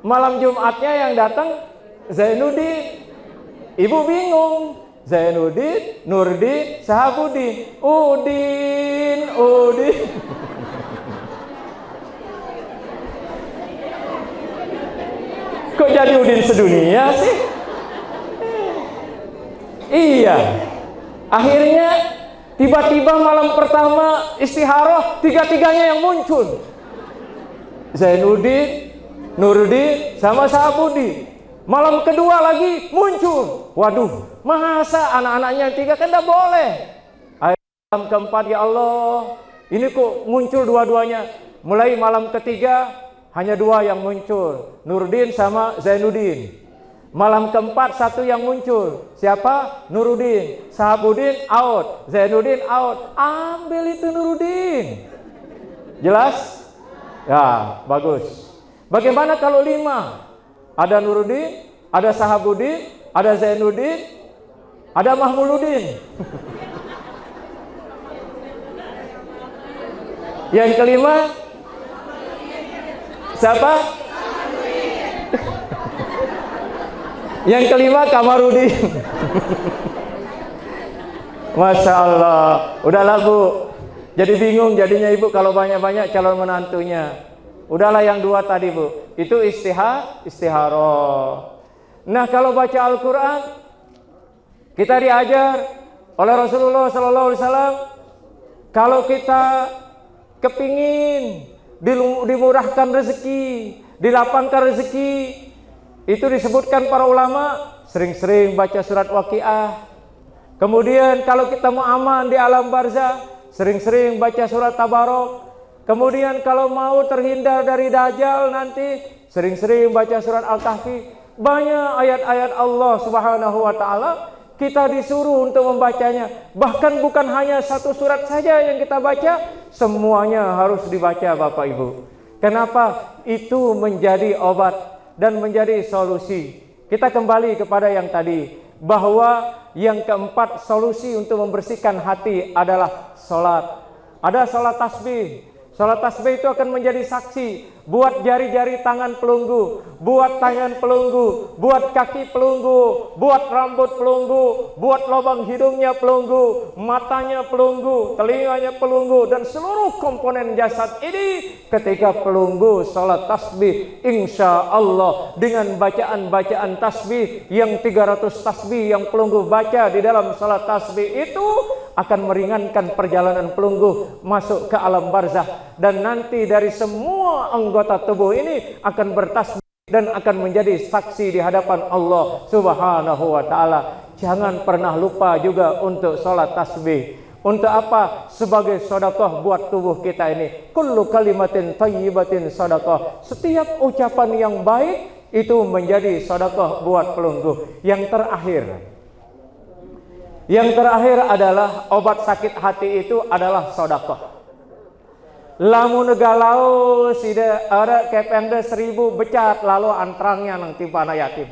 malam Jumatnya yang datang Zainuddin. Ibu bingung, Zainuddin, Nurdin, Sahabudin, Udin. Kok jadi Udin sedunia sih? Iya. Akhirnya tiba-tiba malam pertama istikharah, tiga-tiganya yang muncul. Zainuddin, Nurdin, sama Sahabudin. Malam kedua lagi muncul. Waduh, masa anak-anaknya yang tiga kan tidak boleh. Malam keempat, ya Allah, ini kok muncul dua-duanya. Mulai malam ketiga hanya dua yang muncul, Nurdin sama Zainuddin. Malam keempat satu yang muncul, siapa? Nuruddin. Sahabudin out, Zainuddin out. Ambil itu Nuruddin. Jelas? Ya, bagus. Bagaimana kalau 5? Ada Nuruddin, ada Sahabudin, ada Zainuddin, ada Mahmuluddin. Yang kelima siapa? Yang kelima Kamarudin. Masya Allah. Udahlah Bu, jadi bingung jadinya ibu kalau banyak-banyak calon menantunya. Udahlah yang 2 tadi Bu, itu istikharah. Nah, kalau baca Al-Quran, kita diajar oleh Rasulullah SAW, kalau kita kepingin dimurahkan rezeki, dilapangkan rezeki, itu disebutkan para ulama, sering-sering baca surat Waqiah. Kemudian kalau kita mau aman di alam barzah, sering-sering baca surat Tabarok. Kemudian kalau mau terhindar dari Dajjal nanti, sering-sering baca surat Al-Kahfi. Banyak ayat-ayat Allah Subhanahu wa ta'ala kita disuruh untuk membacanya. Bahkan bukan hanya satu surat saja yang kita baca, semuanya harus dibaca Bapak Ibu. Kenapa? Itu menjadi obat dan menjadi solusi. Kita kembali kepada yang tadi, bahwa yang keempat solusi untuk membersihkan hati adalah sholat. Ada sholat tasbih. Sholat tasbih itu akan menjadi saksi buat jari-jari tangan pelunggu, buat tangan pelunggu, buat kaki pelunggu, buat rambut pelunggu, buat lubang hidungnya pelunggu, matanya pelunggu, telinganya pelunggu, dan seluruh komponen jasad ini ketika pelunggu sholat tasbih, insya Allah dengan bacaan-bacaan tasbih yang 300 tasbih yang pelunggu baca di dalam sholat tasbih itu akan meringankan perjalanan pelunggu masuk ke alam barzah, dan nanti dari semua anggota tubuh ini akan bertasbih dan akan menjadi saksi di hadapan Allah Subhanahu wa ta'ala. Jangan pernah lupa juga untuk sholat tasbih. Untuk apa? Sebagai sedekah buat tubuh kita ini. Kullu kalimatin thayyibatin sedekah. Setiap ucapan yang baik itu menjadi sedekah buat pelungguh. Yang terakhir adalah obat sakit hati itu adalah sedekah. Lamun galau sida ada kepende 1000 becat lalu antrangnya nang timpa anak yatim.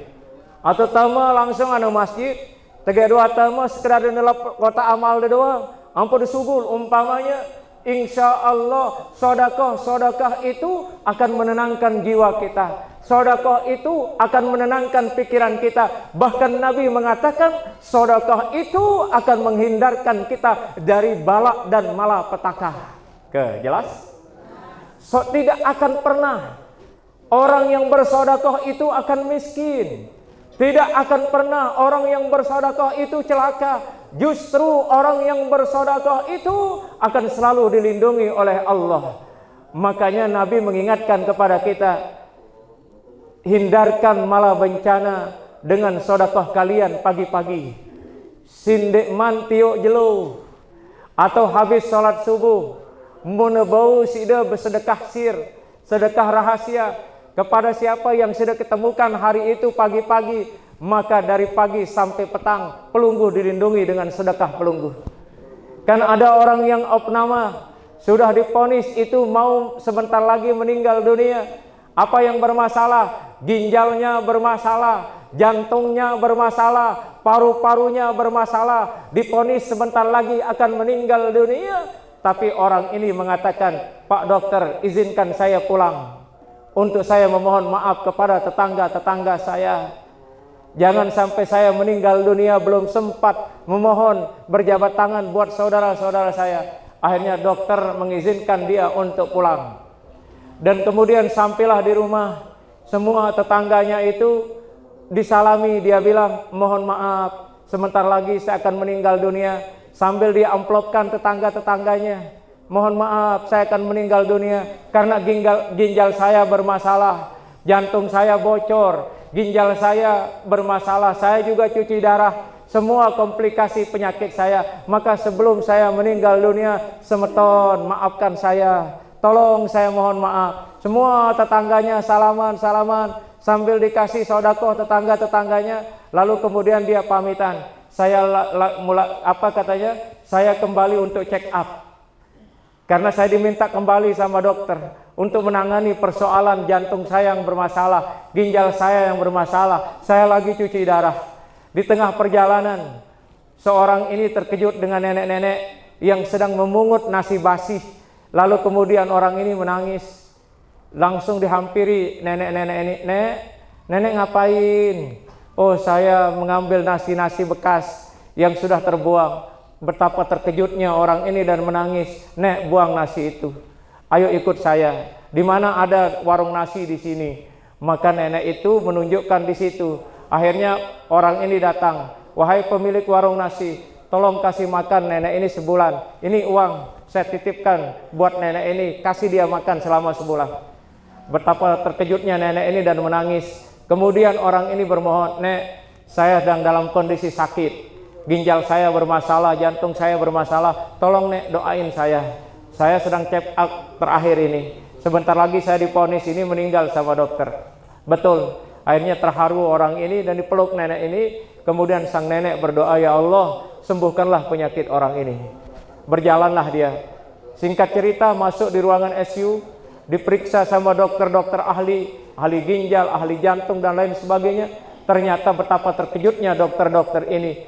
Atau tama langsung anu masjid, tege dua tama sekedar nelap kota amal doang. Ampun disugul umpamanya, insya Allah sedekah itu akan menenangkan jiwa kita. Sedekah itu akan menenangkan pikiran kita. Bahkan Nabi mengatakan sedekah itu akan menghindarkan kita dari bala dan malapetaka. Jelas? Tidak akan pernah orang yang bersedekah itu akan miskin. Tidak akan pernah orang yang bersedekah itu celaka. Justru orang yang bersedekah itu akan selalu dilindungi oleh Allah. Makanya Nabi mengingatkan kepada kita, hindarkan malah bencana dengan sedekah kalian pagi-pagi. Sindek mantiuk jelo atau habis sholat subuh, menebau sida bersedekah sir, sedekah rahasia kepada siapa yang sudah ketemukan hari itu pagi-pagi, maka dari pagi sampai petang pelungguh dilindungi dengan sedekah pelungguh. Kan ada orang yang opnama sudah diponis itu mau sebentar lagi meninggal dunia. Apa yang bermasalah? Ginjalnya bermasalah, jantungnya bermasalah, paru-parunya bermasalah, diponis sebentar lagi akan meninggal dunia. Tapi orang ini mengatakan, Pak dokter, izinkan saya pulang untuk saya memohon maaf kepada tetangga-tetangga saya. Jangan sampai saya meninggal dunia belum sempat memohon berjabat tangan buat saudara-saudara saya. Akhirnya dokter mengizinkan dia untuk pulang. Dan kemudian sampailah di rumah, semua tetangganya itu disalami, dia bilang, mohon maaf, sebentar lagi saya akan meninggal dunia. Sambil dia amplopkan tetangga-tetangganya, mohon maaf, saya akan meninggal dunia karena ginjal saya bermasalah, jantung saya bocor, ginjal saya bermasalah, saya juga cuci darah, semua komplikasi penyakit saya. Maka sebelum saya meninggal dunia, semeton maafkan saya, tolong saya mohon maaf. Semua tetangganya salaman sambil dikasih sedekah tetangga-tetangganya. Lalu kemudian dia pamitan, saya saya kembali untuk check up. Karena saya diminta kembali sama dokter untuk menangani persoalan jantung saya yang bermasalah, ginjal saya yang bermasalah, saya lagi cuci darah. Di tengah perjalanan, seorang ini terkejut dengan nenek-nenek yang sedang memungut nasi basi. Lalu kemudian orang ini menangis. Langsung dihampiri nenek-nenek ini, nenek ngapain? Oh, saya mengambil nasi-nasi bekas yang sudah terbuang. Betapa terkejutnya orang ini dan menangis. Nek, buang nasi itu. Ayo ikut saya. Di mana ada warung nasi di sini? Maka nenek itu menunjukkan di situ. Akhirnya orang ini datang. Wahai pemilik warung nasi, tolong kasih makan nenek ini sebulan. Ini uang saya titipkan buat nenek ini. Kasih dia makan selama sebulan. Betapa terkejutnya nenek ini dan menangis. Kemudian orang ini bermohon, Nek, saya sedang dalam kondisi sakit. Ginjal saya bermasalah, jantung saya bermasalah, tolong Nek doain saya. Saya sedang check up terakhir ini. Sebentar lagi saya diponis ini meninggal sama dokter. Betul. Akhirnya terharu orang ini dan dipeluk nenek ini. Kemudian sang nenek berdoa, ya Allah, sembuhkanlah penyakit orang ini. Berjalanlah dia. Singkat cerita, masuk di ruangan ICU, diperiksa sama dokter-dokter ahli ginjal, ahli jantung dan lain sebagainya. Ternyata betapa terkejutnya dokter-dokter ini.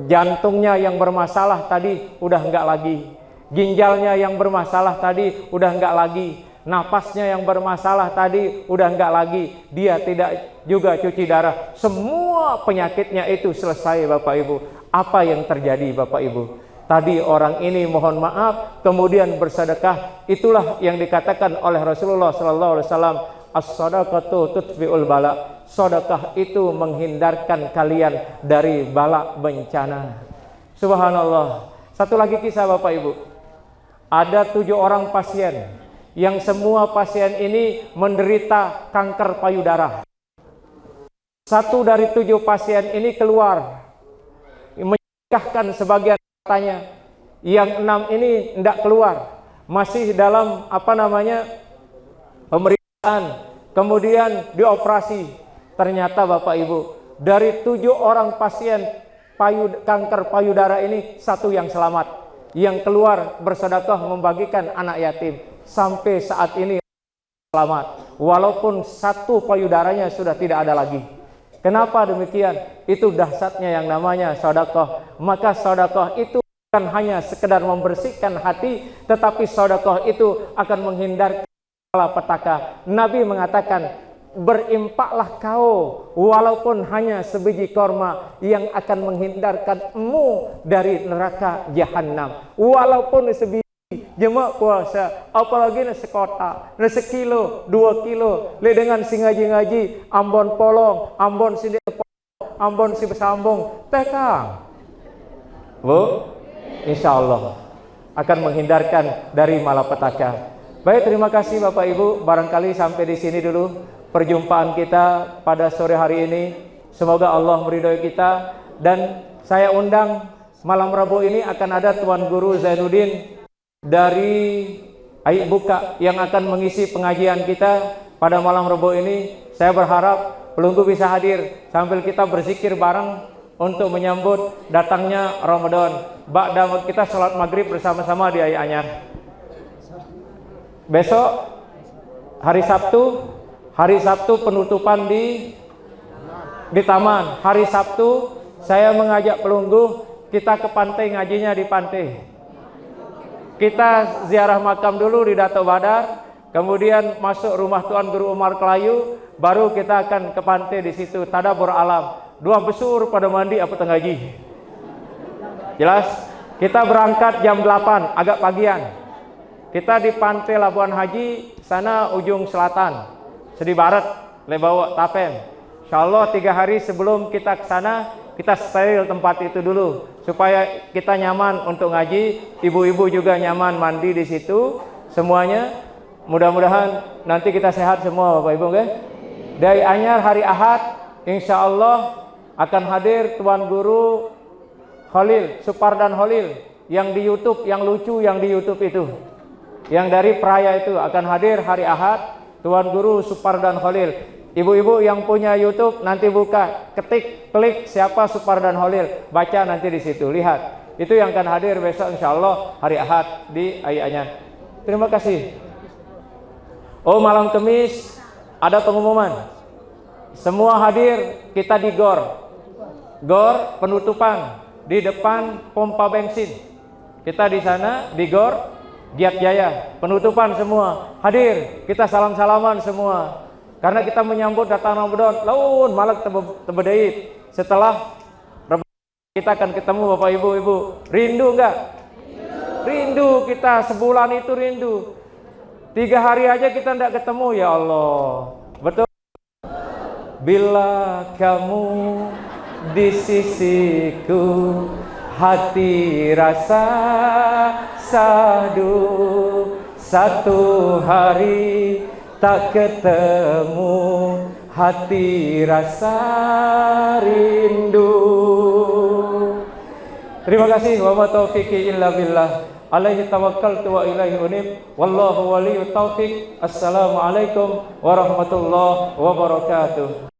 Jantungnya yang bermasalah tadi udah enggak lagi, ginjalnya yang bermasalah tadi udah enggak lagi, napasnya yang bermasalah tadi udah enggak lagi, dia tidak juga cuci darah, semua penyakitnya itu selesai. Bapak Ibu, apa yang terjadi Bapak Ibu? Tadi orang ini mohon maaf kemudian bersedekah. Itulah yang dikatakan oleh Rasulullah SAW, as-sadaqatu tutfi'ul bala. Sedekah itu menghindarkan kalian dari bala bencana. Subhanallah. Satu lagi kisah Bapak Ibu. Ada 7 orang pasien yang semua pasien ini menderita kanker payudara. 1 dari 7 pasien ini keluar menikahkan sebagian katanya. Yang 6 ini tidak keluar, masih dalam pemeriksaan. kemudian dioperasi. Ternyata Bapak Ibu, dari 7 orang pasien kanker payudara ini 1 yang selamat, yang keluar bersedekah membagikan anak yatim. Sampai saat ini selamat, walaupun 1 payudaranya sudah tidak ada lagi. Kenapa demikian? Itu dahsyatnya yang namanya sedekah. Maka sedekah itu bukan hanya sekedar membersihkan hati, tetapi sedekah itu akan menghindarkan malapetaka. Nabi mengatakan, berinfaklah kau walaupun hanya sebiji korma yang akan menghindarkanmu dari neraka jahanam. Walaupun sebiji jemak puasa, apalagi na sekota, na sekilo, 2 kilo, le dengan si ngaji-ngaji, ambon polong, ambon si ambon si besambung, tekang. Bu, insya Allah akan menghindarkan dari malapetaka. Baik, terima kasih Bapak Ibu. Barangkali sampai di sini dulu perjumpaan kita pada sore hari ini. Semoga Allah meridhoi kita. Dan saya undang malam Rabu ini akan ada Tuan Guru Zainuddin dari Aik Buka yang akan mengisi pengajian kita pada malam Rabu ini. Saya berharap pelunggu bisa hadir sambil kita berzikir bareng untuk menyambut datangnya Ramadan. Ba'da kita sholat maghrib bersama-sama di Aik Anyar. Besok hari Sabtu penutupan di taman. Hari Sabtu saya mengajak pelunggu kita ke pantai, ngajinya di pantai. Kita ziarah makam dulu di Dato Badar, kemudian masuk rumah Tuan Guru Umar Kelayu, baru kita akan ke pantai di situ tadabur alam. 2 besur pada mandi apa ngaji. Jelas? Kita berangkat jam 8, agak pagian. Kita di pantai Labuan Haji, sana ujung selatan. Sedi barat, lebawa Tapen. Insyaallah 3 hari sebelum kita ke sana, kita steril tempat itu dulu supaya kita nyaman untuk ngaji, ibu-ibu juga nyaman mandi di situ semuanya. Mudah-mudahan nanti kita sehat semua Bapak Ibu, okay? Dari Anyar hari Ahad insyaallah akan hadir Tuan Guru Khalil, Supardan Khalil yang di YouTube, yang lucu yang di YouTube itu. Yang dari Peraya itu akan hadir hari Ahad, Tuan Guru Supardan Khalil. Ibu-ibu yang punya YouTube nanti buka, ketik, klik siapa Supardan Khalil, baca nanti di situ, lihat. Itu yang akan hadir besok insyaallah hari Ahad di Aik Anyar. Terima kasih. Oh, malam Kamis ada pengumuman. Semua hadir, kita di GOR. GOR penutupan di depan pompa bensin. Kita di sana di GOR Giat Jaya. Penutupan semua. Hadir, kita salam-salaman semua. Karena kita menyambut datang Ramadan, laun malak tebedait. Setelah kita akan ketemu Bapak Ibu. Rindu enggak? Rindu kita, sebulan itu rindu. 3 hari aja kita enggak ketemu, ya Allah. Betul? Bila kamu di sisiku, hati rasa sadu. Satu hari tak ketemu, hati rasa rindu. Terima kasih. Wa ma taufiqi illa billah. Alaihi tawakkaltu wa ilaihi unib. Wallahu waliyut taufiq. Assalamualaikum warahmatullahi wabarakatuh.